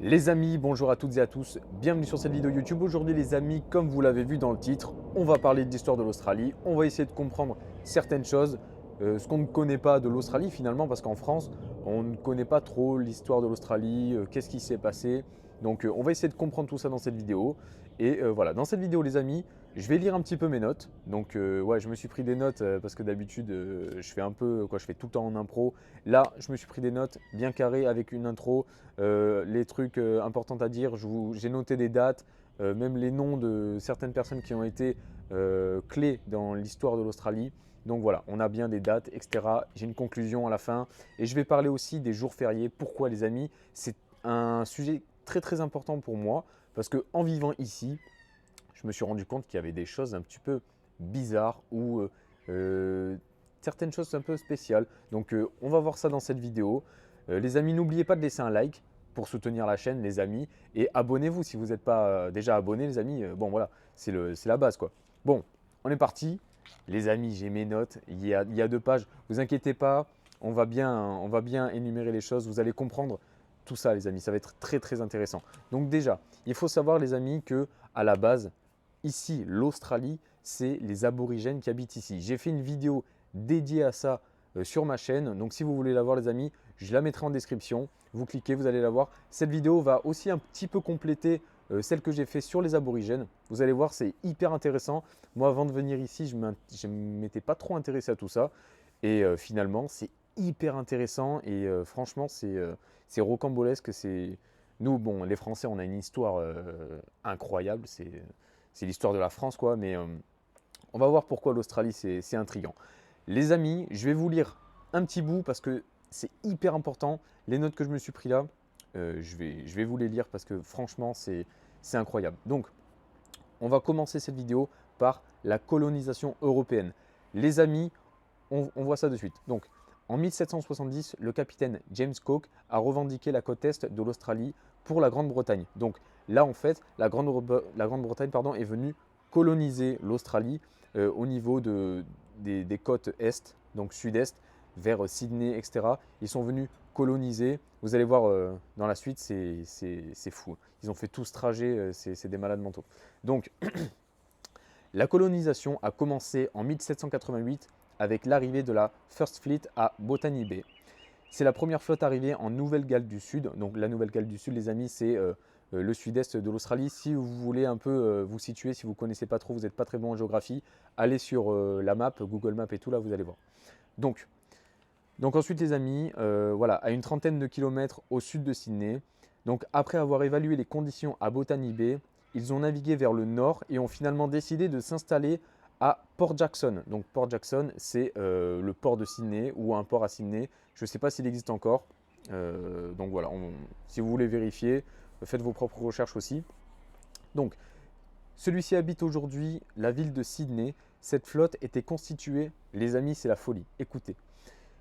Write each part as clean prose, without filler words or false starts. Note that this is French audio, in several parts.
Les amis, bonjour à toutes et à tous, bienvenue sur cette vidéo YouTube. Aujourd'hui les amis, comme vous l'avez vu dans le titre, on va parler de l'histoire de l'Australie. On va essayer de comprendre certaines choses, ce qu'on ne connaît pas de l'Australie finalement, parce qu'en France, on ne connaît pas trop l'histoire de l'Australie, qu'est-ce qui s'est passé. Donc on va essayer de comprendre tout ça dans cette vidéo. Et voilà, dans cette vidéo les amis, je vais lire un petit peu mes notes. Donc ouais, je me suis pris des notes parce que d'habitude je fais un peu, je fais tout le temps en impro. Là, je me suis pris des notes bien carrées avec une intro. Les trucs importants à dire, j'ai noté des dates, même les noms de certaines personnes qui ont été clés dans l'histoire de l'Australie. Donc voilà, on a bien des dates, etc. J'ai une conclusion à la fin. Et je vais parler aussi des jours fériés. Pourquoi les amis? C'est un sujet très très important pour moi parce qu'en vivant ici, je me suis rendu compte qu'il y avait des choses un petit peu bizarres ou certaines choses un peu spéciales. Donc on va voir ça dans cette vidéo. Les amis, n'oubliez pas de laisser un like pour soutenir la chaîne, les amis. Et abonnez-vous si vous n'êtes pas déjà abonné, les amis. Bon, voilà, c'est la base, quoi. Bon, on est parti. Les amis, j'ai mes notes. Il y a 2 pages. Vous inquiétez pas, on va bien énumérer les choses. Vous allez comprendre tout ça, les amis. Ça va être très, très intéressant. Donc déjà, il faut savoir, les amis, que à la base, ici, l'Australie, c'est les aborigènes qui habitent ici. J'ai fait une vidéo dédiée à ça sur ma chaîne. Donc si vous voulez la voir, les amis, je la mettrai en description. Vous cliquez, vous allez la voir. Cette vidéo va aussi un petit peu compléter celle que j'ai fait sur les aborigènes. Vous allez voir, c'est hyper intéressant. Moi, avant de venir ici, je ne m'étais pas trop intéressé à tout ça. Et finalement, c'est hyper intéressant. Et franchement, c'est rocambolesque. Nous, bon, les Français, on a une histoire incroyable. C'est l'histoire de la France, quoi. Mais on va voir pourquoi l'Australie, c'est intriguant. Les amis, je vais vous lire un petit bout parce que c'est hyper important. Les notes que je me suis pris là, je vais vous les lire parce que franchement, c'est incroyable. Donc, on va commencer cette vidéo par la colonisation européenne. Les amis, on voit ça de suite. Donc, en 1770, le capitaine James Cook a revendiqué la côte est de l'Australie pour la Grande-Bretagne. Donc là, en fait, la Grande-Bretagne est venue coloniser l'Australie au niveau des côtes est, donc sud-est, vers Sydney, etc. Ils sont venus coloniser. Vous allez voir dans la suite, c'est fou. Ils ont fait tout ce trajet, c'est des malades mentaux. Donc, la colonisation a commencé en 1788 avec l'arrivée de la First Fleet à Botany Bay. C'est la première flotte arrivée en Nouvelle-Galles du Sud. Donc la Nouvelle-Galles du Sud, les amis, c'est le sud-est de l'Australie. Si vous voulez un peu vous situer, si vous ne connaissez pas trop, vous n'êtes pas très bon en géographie, allez sur la map, Google Maps et tout, là, vous allez voir. Donc, ensuite, les amis, voilà, à une trentaine de kilomètres au sud de Sydney. Donc après avoir évalué les conditions à Botany Bay, ils ont navigué vers le nord et ont finalement décidé de s'installer à Port Jackson. Donc Port Jackson, c'est le port de Sydney ou un port à Sydney. Je ne sais pas s'il existe encore. Donc voilà, si vous voulez vérifier, faites vos propres recherches aussi. Donc celui-ci habite aujourd'hui la ville de Sydney. Cette flotte était constituée, les amis, c'est la folie. Écoutez,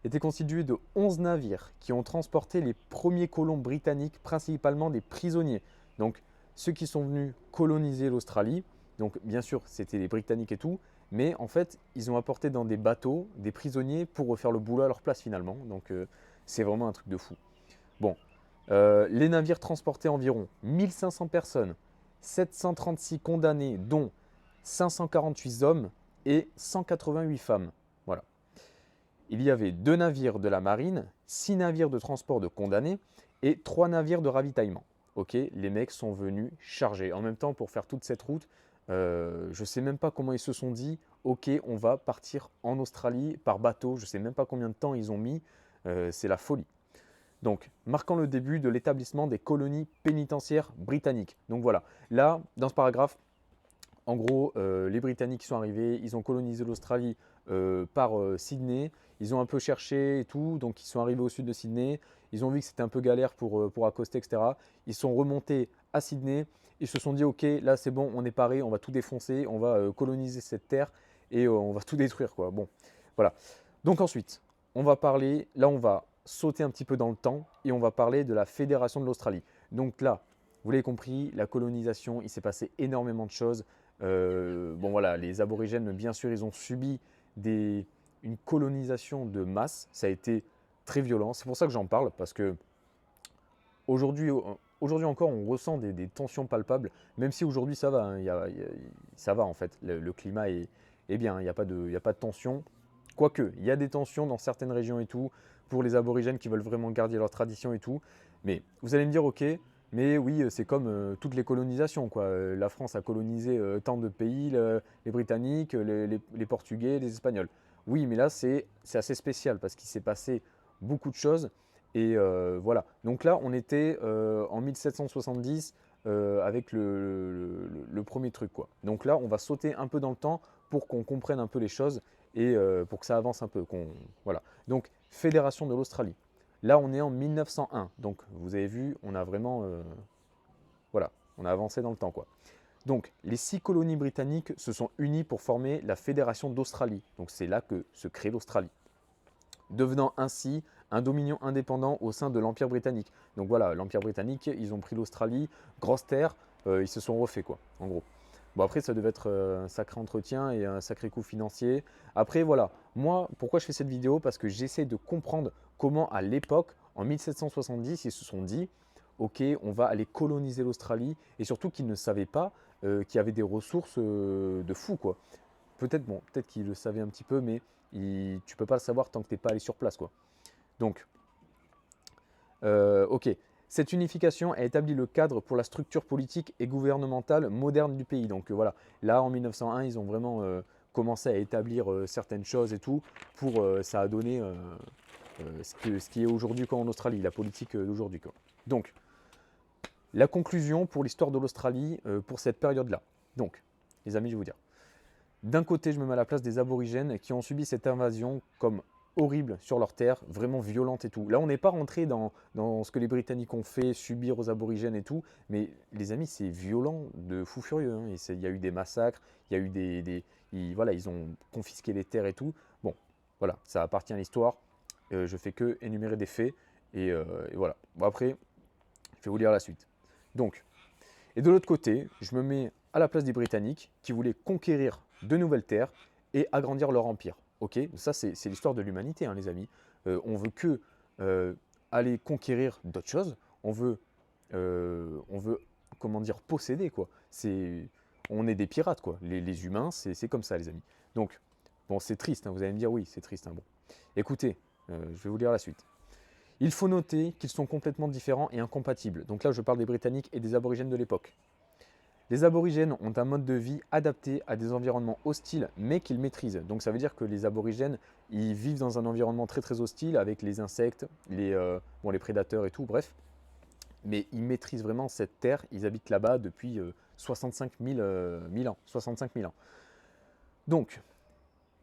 était constituée de 11 navires qui ont transporté les premiers colons britanniques, principalement des prisonniers. Donc ceux qui sont venus coloniser l'Australie, donc bien sûr c'était les Britanniques et tout, mais en fait ils ont apporté dans des bateaux des prisonniers pour refaire le boulot à leur place finalement. Donc c'est vraiment un truc de fou. Bon, les navires transportaient environ 1500 personnes, 736 condamnés, dont 548 hommes et 188 femmes. Voilà. Il y avait 2 navires de la marine, 6 navires de transport de condamnés et 3 navires de ravitaillement. Ok, les mecs sont venus charger. En même temps, pour faire toute cette route, je ne sais même pas comment ils se sont dit, ok, on va partir en Australie par bateau. Je ne sais même pas combien de temps ils ont mis. C'est la folie. Donc, marquant le début de l'établissement des colonies pénitentiaires britanniques. Donc voilà, là, dans ce paragraphe, en gros, les Britanniques sont arrivés, ils ont colonisé l'Australie par Sydney. Ils ont un peu cherché et tout, donc ils sont arrivés au sud de Sydney. Ils ont vu que c'était un peu galère pour accoster, etc. Ils sont remontés à Sydney. Ils se sont dit, ok, là c'est bon, on est paré, on va tout défoncer, on va coloniser cette terre et on va tout détruire, quoi. Bon, voilà. Donc ensuite, on va parler, là on va sauter un petit peu dans le temps et on va parler de la Fédération de l'Australie. Donc là, vous l'avez compris, la colonisation, il s'est passé énormément de choses. Bon voilà, les aborigènes, bien sûr, ils ont subi une colonisation de masse. Ça a été très violent. C'est pour ça que j'en parle, parce que aujourd'hui, aujourd'hui encore, on ressent des tensions palpables, même si aujourd'hui ça va, hein, ça va en fait, le climat est bien, il n'y a pas de, il y a pas de tension. Quoique, il y a des tensions dans certaines régions et tout, pour les aborigènes qui veulent vraiment garder leur tradition et tout. Mais vous allez me dire, ok, mais oui, c'est comme toutes les colonisations, quoi. La France a colonisé tant de pays, les Britanniques, les Portugais, les Espagnols. Oui, mais là, c'est assez spécial parce qu'il s'est passé beaucoup de choses. Et voilà. Donc là, on était en 1770 avec le premier truc, quoi. Donc là, on va sauter un peu dans le temps pour qu'on comprenne un peu les choses et pour que ça avance un peu. Voilà. Donc, Fédération de l'Australie. Là, on est en 1901. Donc, vous avez vu, on a vraiment, voilà, on a avancé dans le temps, quoi. Donc, les 6 colonies britanniques se sont unies pour former la Fédération d'Australie. Donc, c'est là que se crée l'Australie, devenant ainsi un dominion indépendant au sein de l'Empire britannique. Donc voilà, l'Empire britannique, ils ont pris l'Australie, grosse terre, ils se sont refaits, quoi, en gros. Bon, après, ça devait être un sacré entretien et un sacré coût financier. Après, voilà, moi, pourquoi je fais cette vidéo? Parce que j'essaie de comprendre comment, à l'époque, en 1770, ils se sont dit, ok, on va aller coloniser l'Australie, et surtout qu'ils ne savaient pas qu'il y avait des ressources de fou, quoi. Peut-être, bon, peut-être qu'ils le savaient un petit peu, mais tu ne peux pas le savoir tant que tu n'es pas allé sur place, quoi. Donc, ok. Cette unification a établi le cadre pour la structure politique et gouvernementale moderne du pays. Donc voilà, là en 1901, ils ont vraiment commencé à établir certaines choses et tout. Ça a donné ce qui est aujourd'hui en Australie, la politique d'aujourd'hui. Donc, la conclusion pour l'histoire de l'Australie pour cette période-là. Donc, les amis, je vais vous dire. D'un côté, je me mets à la place des aborigènes qui ont subi cette invasion comme horrible sur leur terre, vraiment violente et tout. Là, on n'est pas rentré dans ce que les Britanniques ont fait, subir aux aborigènes et tout, mais les amis, c'est violent de fou furieux, hein. Il y a eu des massacres, il y a eu voilà, ils ont confisqué les terres et tout. Bon, voilà, ça appartient à l'histoire. Je fais que énumérer des faits et voilà. Bon, après, je vais vous lire la suite. Donc, et de l'autre côté, je me mets à la place des Britanniques qui voulaient conquérir de nouvelles terres et agrandir leur empire. Ok, ça c'est l'histoire de l'humanité, hein, les amis. On veut que aller conquérir d'autres choses. On veut, comment dire, posséder, quoi. On est des pirates, quoi. Les humains, c'est comme ça, les amis. Donc, bon, c'est triste, hein, vous allez me dire, oui, c'est triste, hein, bon. Écoutez, je vais vous lire la suite. Il faut noter qu'ils sont complètement différents et incompatibles. Donc là, je parle des Britanniques et des aborigènes de l'époque. Les aborigènes ont un mode de vie adapté à des environnements hostiles, mais qu'ils maîtrisent. Donc ça veut dire que les aborigènes, ils vivent dans un environnement très très hostile avec les insectes, les prédateurs et tout, bref. Mais ils maîtrisent vraiment cette terre, ils habitent là-bas depuis 65 000 ans. 65 000 ans. Donc,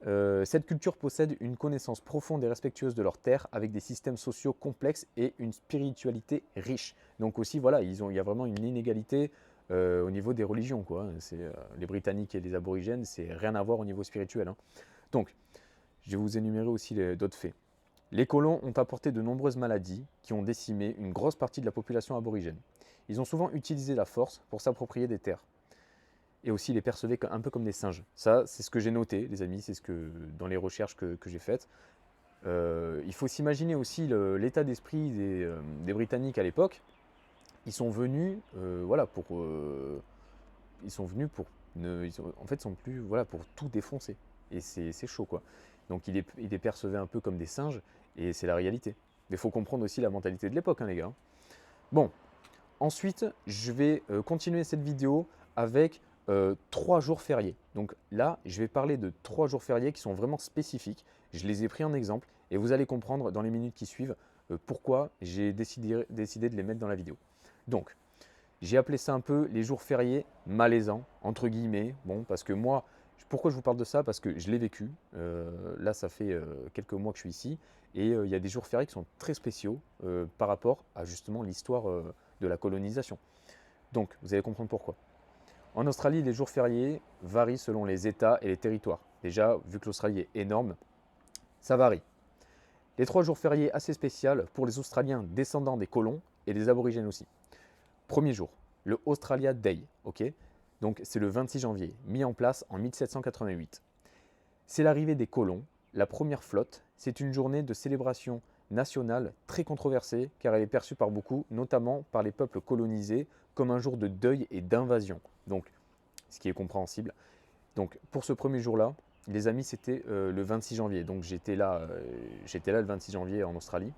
cette culture possède une connaissance profonde et respectueuse de leur terre avec des systèmes sociaux complexes et une spiritualité riche. Donc aussi, voilà, il y a vraiment une inégalité au niveau des religions, quoi. Les Britanniques et les aborigènes, c'est rien à voir au niveau spirituel, hein. Donc, je vais vous énumérer aussi d'autres faits. Les colons ont apporté de nombreuses maladies qui ont décimé une grosse partie de la population aborigène. Ils ont souvent utilisé la force pour s'approprier des terres et aussi les percevaient un peu comme des singes. Ça, c'est ce que j'ai noté, les amis, c'est ce que dans les recherches que j'ai faites. Il faut s'imaginer aussi l'état d'esprit des Britanniques à l'époque. Ils sont venus, voilà, ils sont venus pour, en fait, sont plus, voilà, pour tout défoncer. Et c'est chaud, quoi. Donc, ils les percevaient un peu comme des singes, et c'est la réalité. Mais il faut comprendre aussi la mentalité de l'époque, hein, les gars. Bon, ensuite, je vais continuer cette vidéo avec 3 jours fériés. Donc là, je vais parler de 3 jours fériés qui sont vraiment spécifiques. Je les ai pris en exemple et vous allez comprendre dans les minutes qui suivent pourquoi j'ai décidé de les mettre dans la vidéo. Donc, j'ai appelé ça un peu les jours fériés malaisants, entre guillemets. Bon, parce que moi, pourquoi je vous parle de ça? Parce que je l'ai vécu. Là, ça fait quelques mois que je suis ici. Et il y a des jours fériés qui sont très spéciaux par rapport à justement l'histoire de la colonisation. Donc, vous allez comprendre pourquoi. En Australie, les jours fériés varient selon les États et les territoires. Déjà, vu que l'Australie est énorme, ça varie. Les 3 jours fériés assez spéciaux pour les Australiens descendants des colons et des aborigènes aussi. Premier jour, le Australia Day, ok. Donc c'est le 26 janvier, mis en place en 1788. C'est l'arrivée des colons, la première flotte. C'est une journée de célébration nationale très controversée car elle est perçue par beaucoup, notamment par les peuples colonisés, comme un jour de deuil et d'invasion. Donc, ce qui est compréhensible. Donc, pour ce premier jour-là, les amis, c'était le 26 janvier. Donc, j'étais là le 26 janvier en Australie.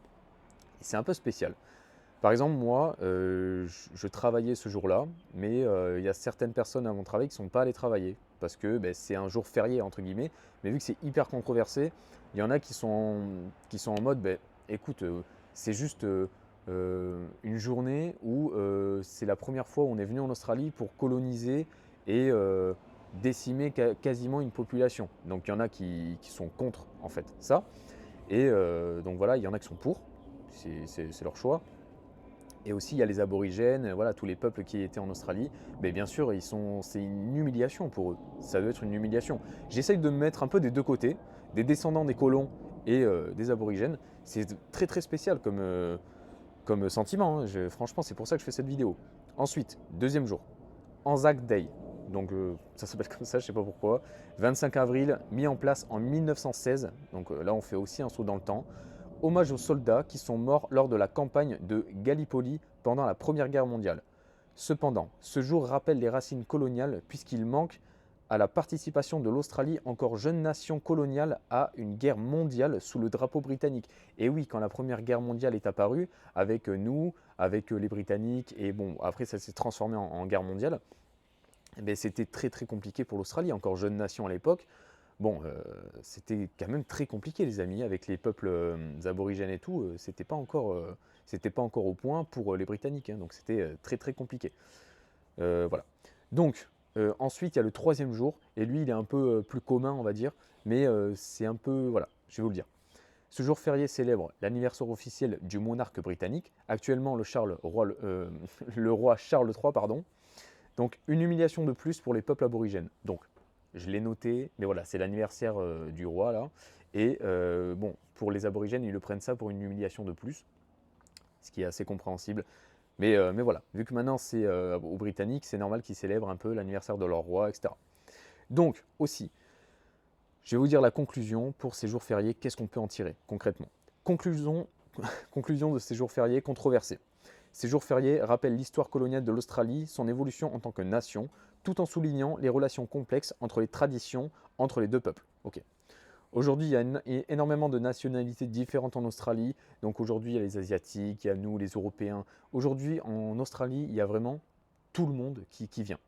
Et c'est un peu spécial. Par exemple, moi, je travaillais ce jour-là, mais il y a certaines personnes à mon travail qui ne sont pas allées travailler parce que c'est un jour férié, entre guillemets. Mais vu que c'est hyper controversé, il y en a qui sont en mode, écoute, c'est juste une journée où c'est la première fois où on est venu en Australie pour coloniser et décimer quasiment une population. Donc il y en a qui sont contre en fait ça. Et donc voilà, il y en a qui sont pour, c'est leur choix. Et aussi, il y a les aborigènes, voilà, tous les peuples qui étaient en Australie. Mais bien sûr, c'est une humiliation pour eux. Ça doit être une humiliation. J'essaye de me mettre un peu des deux côtés, des descendants des colons et des aborigènes. C'est très très spécial comme sentiment, hein. Franchement, c'est pour ça que je fais cette vidéo. Ensuite, deuxième jour, Anzac Day. Donc ça s'appelle comme ça, je ne sais pas pourquoi. 25 avril, mis en place en 1916. Donc là, on fait aussi un saut dans le temps. Hommage aux soldats qui sont morts lors de la campagne de Gallipoli pendant la Première Guerre mondiale. Cependant, ce jour rappelle les racines coloniales puisqu'il manque à la participation de l'Australie, encore jeune nation coloniale, à une guerre mondiale sous le drapeau britannique. Et oui, quand la Première Guerre mondiale est apparue, avec nous, avec les Britanniques, et bon, après ça s'est transformé en guerre mondiale, c'était très très compliqué pour l'Australie, encore jeune nation à l'époque. Bon, c'était quand même très compliqué, les amis, avec les peuples aborigènes et tout. C'était pas encore au point pour les Britanniques, hein, donc c'était très très compliqué. Voilà. Donc, ensuite, il y a le troisième jour, et lui, il est un peu plus commun, on va dire, mais c'est un peu, voilà, je vais vous le dire. Ce jour férié célèbre l'anniversaire officiel du monarque britannique, actuellement le roi Charles III, pardon. Donc, une humiliation de plus pour les peuples aborigènes. Donc, je l'ai noté, mais voilà, c'est l'anniversaire du roi là. Et bon, pour les aborigènes, ils le prennent ça pour une humiliation de plus, ce qui est assez compréhensible. Mais voilà, vu que maintenant c'est aux Britanniques, c'est normal qu'ils célèbrent un peu l'anniversaire de leur roi, etc. Donc aussi, je vais vous dire la conclusion pour ces jours fériés, qu'est-ce qu'on peut en tirer concrètement. Conclusion, conclusion de ces jours fériés controversés. Ces jours fériés rappellent l'histoire coloniale de l'Australie, son évolution en tant que nation, tout en soulignant les relations complexes entre les traditions entre les deux peuples. Ok. Aujourd'hui, il y a énormément de nationalités différentes en Australie. Donc aujourd'hui, il y a les Asiatiques, il y a nous, les Européens. Aujourd'hui, en Australie, il y a vraiment tout le monde qui vient,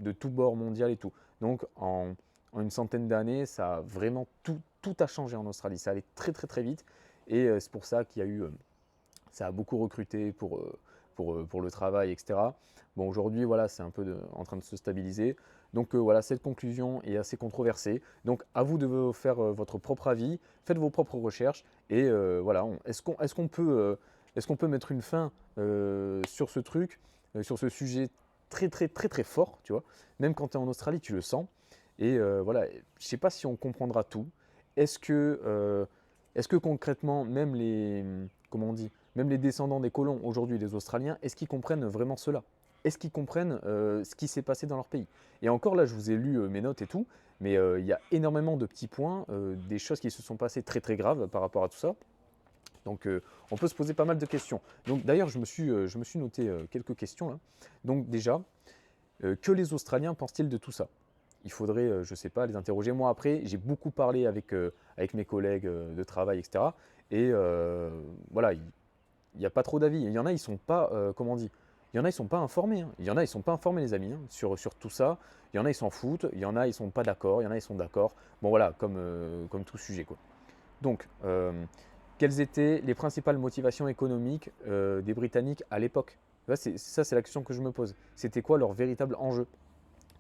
de tout bord mondial et tout. Donc en une centaine d'années, ça a vraiment tout a changé en Australie. Ça allait très très très vite. Et c'est pour ça qu'il y a eu ça a beaucoup recruté pour le travail, etc. Bon, aujourd'hui, voilà, c'est un peu en train de se stabiliser. Donc voilà, cette conclusion est assez controversée. Donc à vous de faire votre propre avis, faites vos propres recherches et voilà, est-ce qu'on peut mettre une fin sur ce truc, sur ce sujet très très très très fort, tu vois. Même quand tu es en Australie, tu le sens. Et voilà, je ne sais pas si on comprendra tout. Est-ce que, euh, est-ce que concrètement, comment on dit, même les descendants des colons aujourd'hui, les Australiens, est-ce qu'ils comprennent vraiment cela? Est-ce qu'ils comprennent ce qui s'est passé dans leur pays? Et encore là, je vous ai lu mes notes et tout, mais il y a énormément de petits points, des choses qui se sont passées très très graves par rapport à tout ça. Donc on peut se poser pas mal de questions. Donc d'ailleurs, je me suis noté quelques questions là. Donc déjà, que les Australiens pensent-ils de tout ça? Il faudrait, je ne sais pas, les interroger. Moi, après, j'ai beaucoup parlé avec mes collègues de travail, etc. Et voilà, il n'y a pas trop d'avis. Il y en a, ils sont pas, comment on dit, il y en a, ils sont pas informés, hein. Il y en a, ils sont pas informés, les amis, hein, sur tout ça. Il y en a, ils s'en foutent. Il y en a, ils sont pas d'accord. Il y en a, ils sont d'accord. Bon, voilà, comme tout sujet, quoi. Donc, quelles étaient les principales motivations économiques des Britanniques à l'époque? Ça, c'est la question que je me pose. C'était quoi leur véritable enjeu?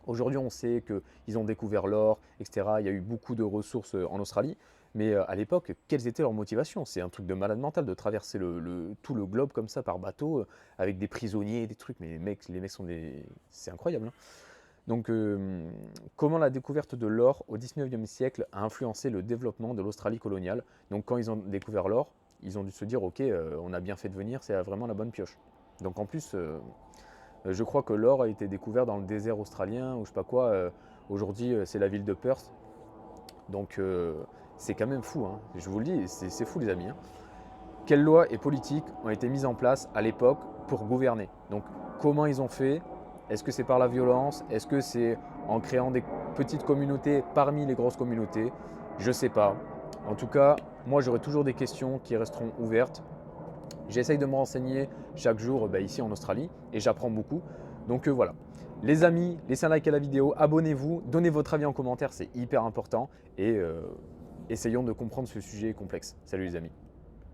Aujourd'hui, on sait qu'ils ont découvert l'or, etc. Il y a eu beaucoup de ressources en Australie. Mais à l'époque, quelles étaient leurs motivations? C'est un truc de malade mental de traverser tout le globe comme ça par bateau, avec des prisonniers, des trucs. Mais les mecs sont des. C'est incroyable, hein. Donc, comment la découverte de l'or au 19e siècle a influencé le développement de l'Australie coloniale? Donc, quand ils ont découvert l'or, ils ont dû se dire, ok, on a bien fait de venir, c'est vraiment la bonne pioche. Donc, en plus, je crois que l'or a été découvert dans le désert australien ou je sais pas quoi. Aujourd'hui, c'est la ville de Perth. Donc, c'est quand même fou, hein. Je vous le dis, c'est fou, les amis, hein. quelles lois et politiques ont été mises en place à l'époque pour gouverner? Donc comment ils ont fait? Est-ce que c'est par la violence? Est-ce que c'est en créant des petites communautés parmi les grosses communautés? Je ne sais pas. En tout cas, moi j'aurai toujours des questions qui resteront ouvertes. J'essaye de me renseigner chaque jour ici en Australie et j'apprends beaucoup. Donc voilà. Les amis, laissez un like à la vidéo, abonnez-vous, donnez votre avis en commentaire, c'est hyper important et essayons de comprendre ce sujet complexe. Salut les amis.